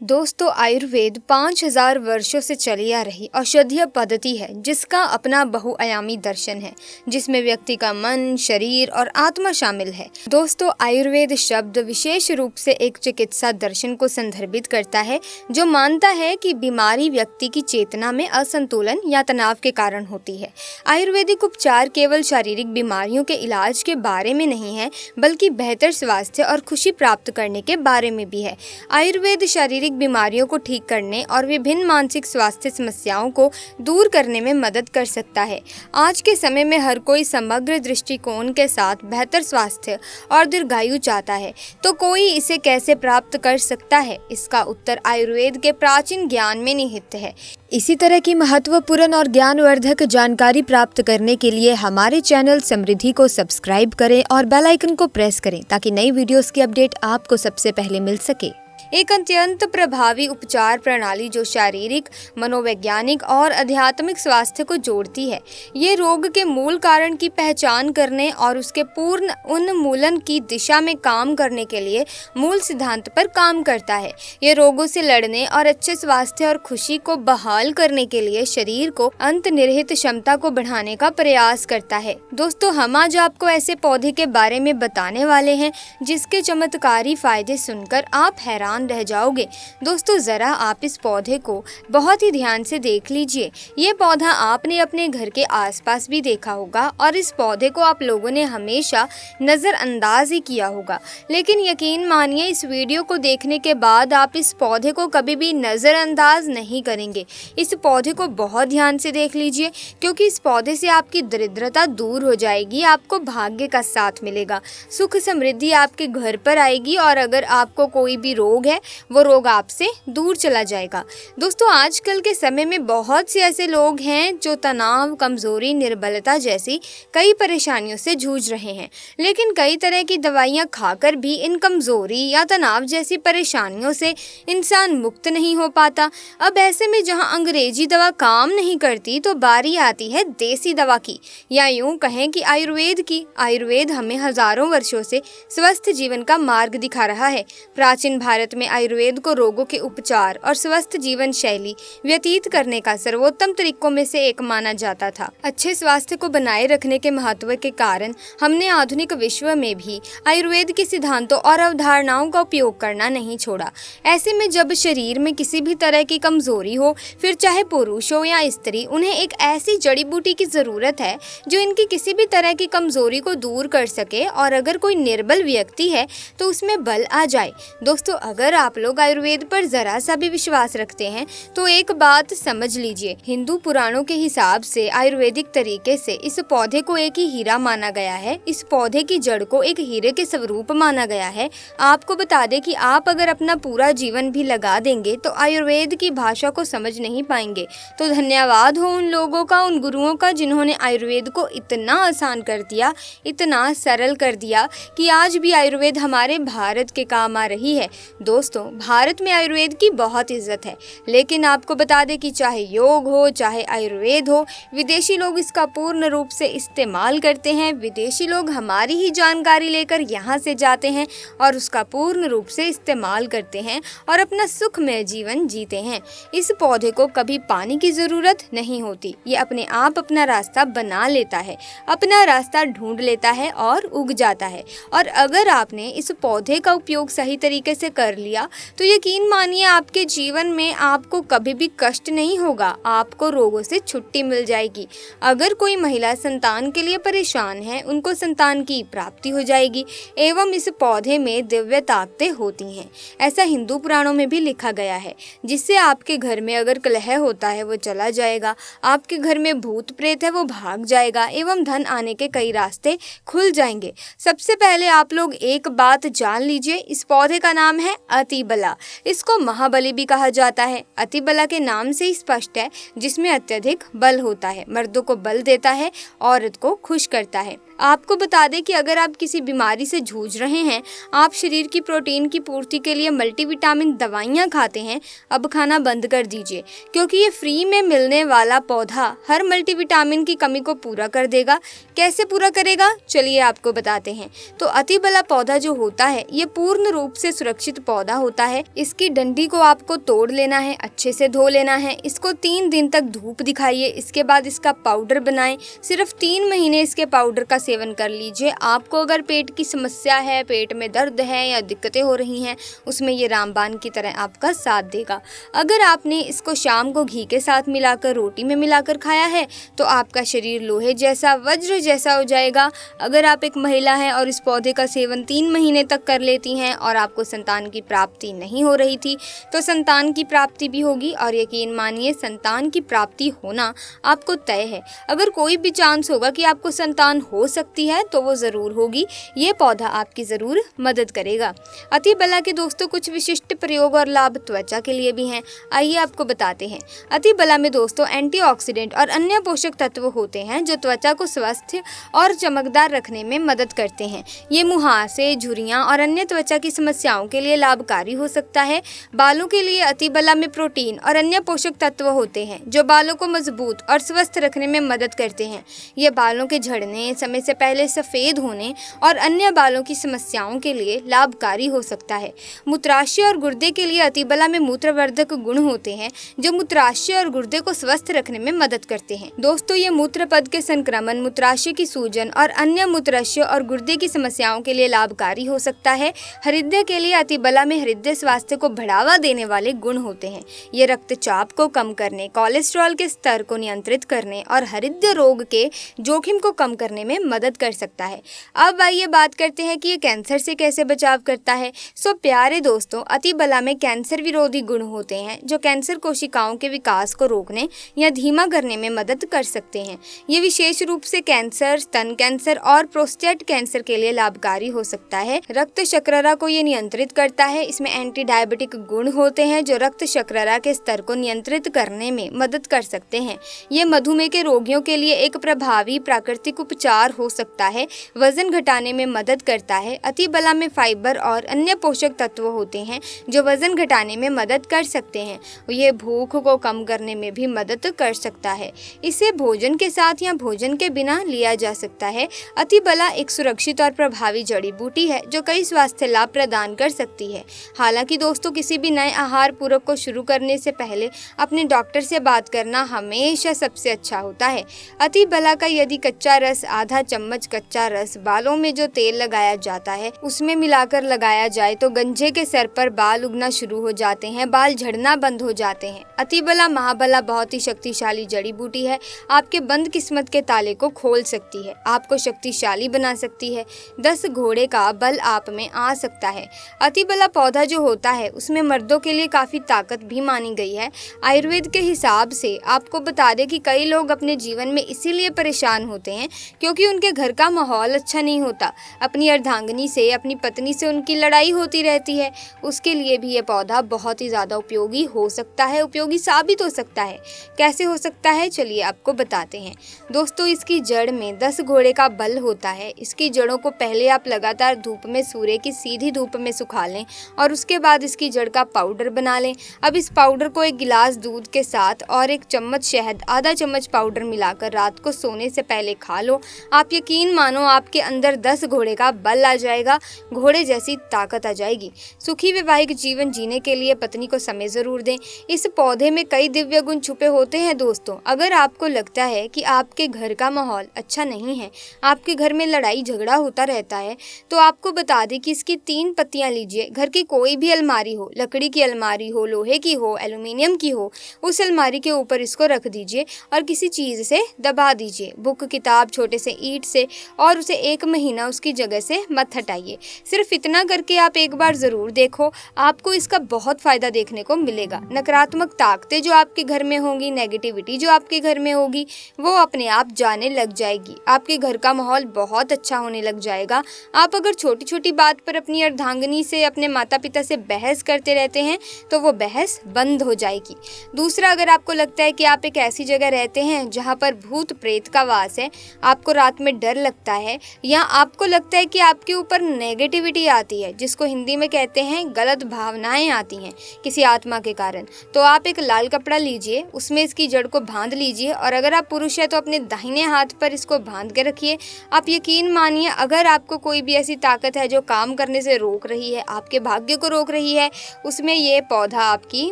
दोस्तों, आयुर्वेद 5000 वर्षों से चली आ रही औषधीय पद्धति है जिसका अपना बहुआयामी दर्शन है, जिसमें व्यक्ति का मन, शरीर और आत्मा शामिल है। दोस्तों, आयुर्वेद शब्द विशेष रूप से एक चिकित्सा दर्शन को संदर्भित करता है जो मानता है कि बीमारी व्यक्ति की चेतना में असंतुलन या तनाव के कारण होती है। आयुर्वेदिक उपचार केवल शारीरिक बीमारियों के इलाज के बारे में नहीं है, बल्कि बेहतर स्वास्थ्य और खुशी प्राप्त करने के बारे में भी है। आयुर्वेद शारीरिक बीमारियों को ठीक करने और विभिन्न मानसिक स्वास्थ्य समस्याओं को दूर करने में मदद कर सकता है। आज के समय में हर कोई समग्र दृष्टिकोण के साथ बेहतर स्वास्थ्य और दीर्घायु चाहता है, तो कोई इसे कैसे प्राप्त कर सकता है? इसका उत्तर आयुर्वेद के प्राचीन ज्ञान में निहित है। इसी तरह की महत्वपूर्ण और ज्ञानवर्धक जानकारी प्राप्त करने के लिए हमारे चैनल समृद्धि को सब्सक्राइब करें और बेल आइकन को प्रेस करें ताकि नई वीडियोस की अपडेट आपको सबसे पहले मिल सके। एक अत्यंत प्रभावी उपचार प्रणाली जो शारीरिक, मनोवैज्ञानिक और आध्यात्मिक स्वास्थ्य को जोड़ती है। ये रोग के मूल कारण की पहचान करने और उसके पूर्ण उन्मूलन की दिशा में काम करने के लिए मूल सिद्धांत पर काम करता है। ये रोगों से लड़ने और अच्छे स्वास्थ्य और खुशी को बहाल करने के लिए शरीर को अंतर्निहित क्षमता को बढ़ाने का प्रयास करता है। दोस्तों, हम आज आपको ऐसे पौधे के बारे में बताने वाले हैं जिसके चमत्कारी फायदे सुनकर आप हैरान रह जाओगे। दोस्तों, जरा आप इस पौधे को बहुत ही ध्यान से देख लीजिए। ये पौधा आपने अपने घर के आसपास भी देखा होगा और इस पौधे को आप लोगों ने हमेशा नज़रअंदाज ही किया होगा, लेकिन यकीन मानिए इस वीडियो को देखने के बाद आप इस पौधे को कभी भी नज़रअंदाज नहीं करेंगे। इस पौधे को बहुत ध्यान से देख लीजिए, क्योंकि इस पौधे से आपकी दरिद्रता दूर हो जाएगी, आपको भाग्य का साथ मिलेगा, सुख समृद्धि आपके घर पर आएगी और अगर आपको कोई भी रोग है वो रोग आपसे दूर चला जाएगा। दोस्तों, आजकल के समय में बहुत से ऐसे लोग हैं जो तनाव, कमजोरी, निर्बलता जैसी कई परेशानियों से जूझ रहे हैं, लेकिन कई तरह की दवाइयां खाकर भी इन कमजोरी या तनाव जैसी परेशानियों से इंसान मुक्त नहीं हो पाता। अब ऐसे में जहां अंग्रेजी दवा काम नहीं करती तो बारी आती है देसी दवा की, या यूं कहें कि आयुर्वेद की। आयुर्वेद हमें हजारों वर्षों से स्वस्थ जीवन का मार्ग दिखा रहा है। प्राचीन भारत में आयुर्वेद को रोगों के उपचार और स्वस्थ जीवन शैली व्यतीत करने का सर्वोत्तम तरीकों में से एक माना जाता था। अच्छे स्वास्थ्य को बनाए रखने के महत्व के कारण हमने आधुनिक विश्व में भी आयुर्वेद के सिद्धांतों और अवधारणाओं का उपयोग करना नहीं छोड़ा। ऐसे में जब शरीर में किसी भी तरह की कमजोरी हो, फिर चाहे पुरुष हो या स्त्री, उन्हें एक ऐसी जड़ी बूटी की जरूरत है जो इनकी किसी भी तरह की कमजोरी को दूर कर सके और अगर कोई निर्बल व्यक्ति है तो उसमें बल आ जाए। दोस्तों, अगर आप लोग आयुर्वेद पर जरा सा भी विश्वास रखते हैं तो एक बात समझ लीजिए, हिंदू पुराणों के हिसाब से आयुर्वेदिक तरीके से इस पौधे को एक ही हीरा माना गया है। इस पौधे की जड़ को एक हीरे के स्वरूप माना गया है। आपको बता दें कि आप अगर अपना पूरा जीवन भी लगा देंगे तो आयुर्वेद की भाषा को समझ नहीं पाएंगे। तो धन्यवाद हो उन लोगों का, उन गुरुओं का, जिन्होंने आयुर्वेद को इतना आसान कर दिया, इतना सरल कर दिया कि आज भी आयुर्वेद हमारे भारत के काम आ रही है। दोस्तों, भारत में आयुर्वेद की बहुत इज्जत है, लेकिन आपको बता दें कि चाहे योग हो, चाहे आयुर्वेद हो, विदेशी लोग इसका पूर्ण रूप से इस्तेमाल करते हैं। विदेशी लोग हमारी ही जानकारी लेकर यहाँ से जाते हैं और उसका पूर्ण रूप से इस्तेमाल करते हैं और अपना सुखमय जीवन जीते हैं। इस पौधे को कभी पानी की जरूरत नहीं होती, ये अपने आप अपना रास्ता बना लेता है, अपना रास्ता ढूंढ लेता है और उग जाता है। और अगर आपने इस पौधे का उपयोग सही तरीके से कर लिया तो यकीन मानिए आपके जीवन में आपको कभी भी कष्ट नहीं होगा, आपको रोगों से छुट्टी मिल जाएगी। अगर कोई महिला संतान के लिए परेशान है, उनको संतान की प्राप्ति हो जाएगी एवं इस पौधे में दिव्य ताकतें होती हैं। ऐसा हिंदू पुराणों में भी लिखा गया है, जिससे आपके घर में अगर कलह होता है वो चला जाएगा, आपके घर में भूत प्रेत है वो भाग जाएगा एवं धन आने के कई रास्ते खुल जाएंगे। सबसे पहले आप लोग एक बात जान लीजिए, इस पौधे का नाम है अतिबला। इसको महाबली भी कहा जाता है। अतिबला के नाम से ही स्पष्ट है, जिसमें अत्यधिक बल होता है, मर्दों को बल देता है, औरत को खुश करता है। आपको बता दें कि अगर आप किसी बीमारी से जूझ रहे हैं, आप शरीर की प्रोटीन की पूर्ति के लिए मल्टीविटामिन दवाइयाँ खाते हैं, अब खाना बंद कर दीजिए, क्योंकि ये फ्री में मिलने वाला पौधा हर मल्टीविटामिन की कमी को पूरा कर देगा। कैसे पूरा करेगा, चलिए आपको बताते हैं। तो अतिबला पौधा जो होता है, ये पूर्ण रूप से सुरक्षित पौधा पौधा होता है, इसकी डंडी को आपको तोड़ लेना है, अच्छे से धो लेना है, इसको 3 दिन तक धूप दिखाइए, इसके बाद इसका पाउडर बनाएं। सिर्फ 3 महीने इसके पाउडर का सेवन कर लीजिए। आपको अगर पेट की समस्या है, पेट में दर्द है या दिक्कतें हो रही हैं, उसमें ये रामबाण की तरह आपका साथ देगा। अगर आपने इसको शाम को घी के साथ मिलाकर रोटी में मिलाकर खाया है तो आपका शरीर लोहे जैसा, वज्र जैसा हो जाएगा। अगर आप एक महिला हैं और इस पौधे का सेवन 3 महीने तक कर लेती हैं और आपको संतान की प्राप्ति नहीं हो रही थी तो संतान की प्राप्ति भी होगी, और यकीन मानिए संतान की प्राप्ति होना आपको तय है। अगर कोई भी चांस होगा कि आपको संतान हो सकती है तो वो ज़रूर होगी। ये पौधा आपकी ज़रूर मदद करेगा। अतिबला के दोस्तों कुछ विशिष्ट प्रयोग और लाभ त्वचा के लिए भी हैं, आइए आपको बताते हैं। अतिबला में दोस्तों एंटीऑक्सीडेंट और अन्य पोषक तत्व होते हैं जो त्वचा को स्वस्थ और चमकदार रखने में मदद करते हैं। ये मुहासे, झुर्रियाँ और अन्य त्वचा की समस्याओं के लिए लाभकारी हो सकता है। बालों के लिए अतिबला में प्रोटीन और अन्य पोषक तत्व होते हैं जो बालों को मजबूत और स्वस्थ रखने में मदद करते हैं। ये बालों के झड़ने, समय से पहले सफ़ेद होने और अन्य बालों की समस्याओं के लिए लाभकारी हो सकता है। मूत्राशय और गुर्दे के लिए अतिबला में मूत्रवर्धक गुण होते हैं जो मूत्राशय और गुर्दे को स्वस्थ रखने में मदद करते हैं। दोस्तों ये मूत्र पथ के संक्रमण, मूत्राशय की सूजन और अन्य मूत्राशय और गुर्दे की समस्याओं के लिए लाभकारी हो सकता है। हृदय के लिए अतिबला में हृदय स्वास्थ्य को बढ़ावा देने वाले गुण होते हैं। ये रक्तचाप को कम करने, कोलेस्ट्रॉल के स्तर को नियंत्रित करने और हृदय रोग के जोखिम को कम करने में मदद कर सकता है। अब आइए बात करते हैं कि ये कैंसर से कैसे बचाव करता है। सो प्यारे दोस्तों, अतिबला में कैंसर विरोधी गुण होते हैं जो कैंसर कोशिकाओं के विकास को रोकने या धीमा करने में मदद कर सकते हैं। ये विशेष रूप से कैंसर, स्तन कैंसर और प्रोस्टेट कैंसर के लिए लाभकारी हो सकता है। रक्त शर्करा को ये नियंत्रित करता है। इसमें एंटी डायबिटिक गुण होते हैं जो रक्त शर्करा के स्तर को नियंत्रित करने में मदद कर सकते हैं। ये मधुमेह के रोगियों के लिए एक प्रभावी प्राकृतिक उपचार हो सकता है। वजन घटाने में मदद करता है। अतिबला में फाइबर और अन्य पोषक तत्व होते हैं जो वजन घटाने में मदद कर सकते हैं। ये भूख को कम करने में भी मदद कर सकता है। इसे भोजन के साथ या भोजन के बिना लिया जा सकता है। अतिबला एक सुरक्षित और प्रभावी जड़ी बूटी है जो कई स्वास्थ्य लाभ प्रदान कर सकती है। हालांकि दोस्तों किसी भी नए आहार पूरक को शुरू करने से पहले अपने डॉक्टर से बात करना हमेशा सबसे अच्छा होता है। अतिबला का यदि कच्चा रस, आधा चम्मच कच्चा रस बालों में जो तेल लगाया जाता है उसमें मिलाकर लगाया जाए तो गंजे के सर पर बाल उगना शुरू हो जाते हैं, बाल झड़ना बंद हो जाते हैं। अतिबला महाबला बहुत ही शक्तिशाली जड़ी बूटी है। आपके बंद किस्मत के ताले को खोल सकती है, आपको शक्तिशाली बना सकती है। 10 घोड़े का बल आप में आ सकता है। अतिबला पौधा जो होता है उसमें मर्दों के लिए काफ़ी ताकत भी मानी गई है। आयुर्वेद के हिसाब से आपको बता दें कि कई लोग अपने जीवन में इसीलिए परेशान होते हैं क्योंकि उनके घर का माहौल अच्छा नहीं होता। अपनी अर्धांगिनी से, अपनी पत्नी से उनकी लड़ाई होती रहती है। उसके लिए भी ये पौधा बहुत ही ज़्यादा उपयोगी हो सकता है, उपयोगी साबित हो सकता है। कैसे हो सकता है चलिए आपको बताते हैं। दोस्तों इसकी जड़ में 10 घोड़े का बल होता है। इसकी जड़ों को पहले आप लगातार धूप में, सूर्य की सीधी धूप में सुखा लें और उसके बाद इसकी जड़ का पाउडर बना लें। अब इस पाउडर को 1 गिलास दूध के साथ और 1 चम्मच शहद, आधा चम्मच पाउडर मिलाकर रात को सोने से पहले खा लो। आप यकीन मानो आपके अंदर 10 घोड़े का बल आ जाएगा, घोड़े जैसी ताकत आ जाएगी। सुखी वैवाहिक जीवन जीने के लिए पत्नी को समय ज़रूर दें। इस पौधे में कई दिव्य गुण छुपे होते हैं दोस्तों। अगर आपको लगता है कि आपके घर का माहौल अच्छा नहीं है, आपके घर में लड़ाई झगड़ा होता रहता है, तो आपको बता दें कि इसकी 3 पत्तियां लीजिए। घर की कोई भी अलमारी हो, लकड़ी की अलमारी हो, लोहे की हो, एल्युमिनियम की हो, उस अलमारी के ऊपर इसको रख दीजिए और किसी चीज़ से दबा दीजिए, बुक, किताब, छोटे से ईंट से, और उसे 1 महीना उसकी जगह से मत हटाइए। सिर्फ इतना करके आप एक बार ज़रूर देखो, आपको इसका बहुत फ़ायदा देखने को मिलेगा। नकारात्मक ताकतें जो आपके घर में होंगी, नेगेटिविटी जो आपके घर में होगी, वो अपने आप जाने लग जाएगी। आपके घर का माहौल बहुत अच्छा होने लग जाएगा। आप अगर छोटी छोटी बात पर अपनी अर्धांगिनी से, अपने माता पिता से बहस करते रहते हैं तो वो बहस बंद हो जाएगी। दूसरा, अगर आपको लगता है कि आप एक ऐसी जगह रहते हैं जहाँ पर भूत प्रेत का वास है, आपको रात में डर लगता है, या आपको लगता है कि आपके ऊपर नेगेटिविटी आती है, जिसको हिंदी में कहते हैं गलत भावनाएं आती हैं किसी आत्मा के कारण, तो आप एक लाल कपड़ा लीजिए, उसमें इसकी जड़ को बांध लीजिए, और अगर आप पुरुष है तो अपने दाहिने हाथ पर इसको बांध के रखिए। आप यकीन मानिए, अगर आपको कोई भी ऐसी ताकत है जो काम करने से रोक रही है, आपके भाग्य को रोक रही है, उसमें ये पौधा आपकी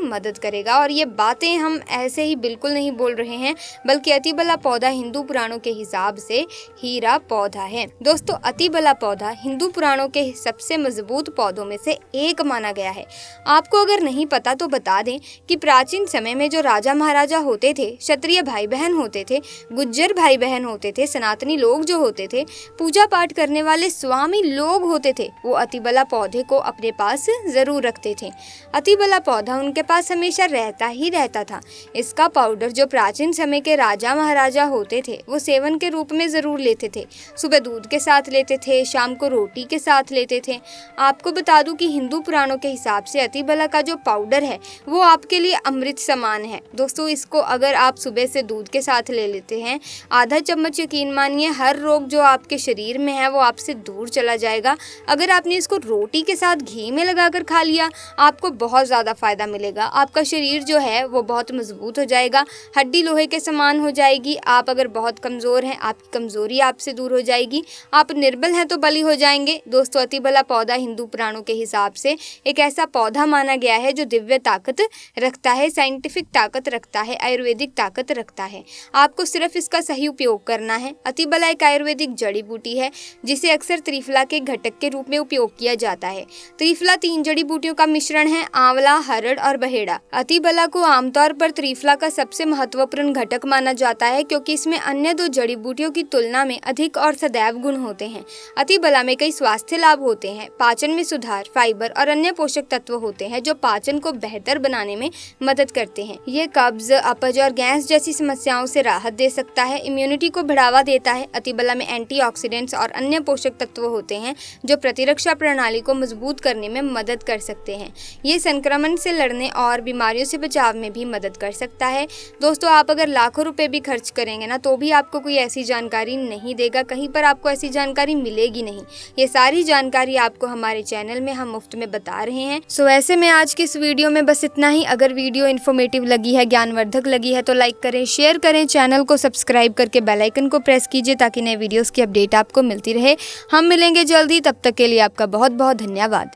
मदद करेगा। और ये बातें हम ऐसे ही बिल्कुल नहीं बोल रहे हैं, बल्कि अतिबला पौधा हिंदू पुराणों के हिसाब से हीरा पौधा है। दोस्तों, अतिबला पौधा हिंदू पुराणों के सबसे मजबूत पौधों में से एक माना गया है। आपको अगर नहीं पता तो बता दें कि प्राचीन समय में जो राजा महाराजा होते थे, क्षत्रिय भाई बहन होते थे, गुज्जर भाई बहन होते थे, सनातनी लोग जो होते थे, पूजा पाठ करने वाले स्वामी लोग होते थे, वो अतिबला पौधे को अपने पास जरूर रखते थे। अतिबला पौधा उनके पास हमेशा रहता ही रहता था। इसका पाउडर जो प्राचीन समय के राजा महाराजा होते थे वो सेवन के रूप में जरूर लेते थे। सुबह दूध के साथ लेते थे, शाम को रोटी के साथ लेते थे। आपको बता दूं कि हिंदू पुराणों के हिसाब से अतिबला का जो पाउडर है वो आपके लिए अमृत समान है। दोस्तों, इसको अगर आप सुबह से दूध के साथ ले लेते हैं, आधा चम्मच, यकीन मानिए हर रोग जो आपके शरीर में है वो आपसे दूर चला जाएगा। अगर आपने इसको रोटी के साथ घी में लगाकर खा लिया, आपको बहुत ज़्यादा फायदा मिलेगा। आपका शरीर जो है वो बहुत मजबूत हो जाएगा, हड्डी लोहे के समान हो जाएगी। आप अगर बहुत कमज़ोर हैं, आपकी कमज़ोरी आपसे दूर हो जाएगी। आप निर्बल हैं तो बली हो जाएंगे। दोस्तों, अतिबला पौधा हिंदू पुराणों के हिसाब से एक ऐसा पौधा माना गया है जो दिव्य ताकत रखता है, साइंटिफिक ताकत रखता है, आयुर्वेदिक ताकत रखता है। आपको सिर्फ इसका सही उपयोग करना है। अतिबला एक आयुर्वेदिक जड़ी बूटी है जिसे अक्सर त्रिफला के घटक के रूप में उपयोग किया जाता है। त्रिफला 3 जड़ी बूटियों का मिश्रण है, आंवला, हरड़ और बहेड़ा। अतिबला को आमतौर पर त्रिफला का सबसे महत्वपूर्ण घटक माना जाता है क्योंकि इसमें अन्य 2 जड़ी बूटियों की तुलना में अधिक और सदैव गुण होते हैं। अतिबला में कई स्वास्थ्य लाभ होते हैं। पाचन में सुधार, फाइबर और अन्य पोषक तत्व होते हैं जो पाचन को बेहतर बनाने में मदद करते हैं। ये कब्ज, अपच और गैस जैसी समस्याओं से राहत दे सकता है, इम्यूनिटी को बढ़ावा देता है। अतिबला में एंटीऑक्सीडेंट्स और अन्य पोषक तत्व होते हैं जो प्रतिरक्षा प्रणाली को मजबूत करने में मदद कर सकते हैं। ये संक्रमण से लड़ने और बीमारियों से बचाव में भी मदद कर सकता है। दोस्तों, आप अगर लाखों रुपए भी खर्च करेंगे ना तो भी आपको कोई ऐसी जानकारी नहीं देगा, कहीं पर आपको ऐसी जानकारी मिलेगी नहीं। ये सारी जानकारी आपको हमारे चैनल में हम मुफ्त में बता रहे हैं। सो ऐसे में आज की इस वीडियो में बस इतना ही। अगर वीडियो इन्फॉर्मेटिव लगी है, ज्ञानवर्धक लगी है तो लाइक करें, शेयर करें, चैनल को सब्सक्राइब करके बेल आइकन को प्रेस कीजिए ताकि नए वीडियोस की अपडेट आपको मिलती रहे। हम मिलेंगे जल्दी, तब तक के लिए आपका बहुत बहुत धन्यवाद।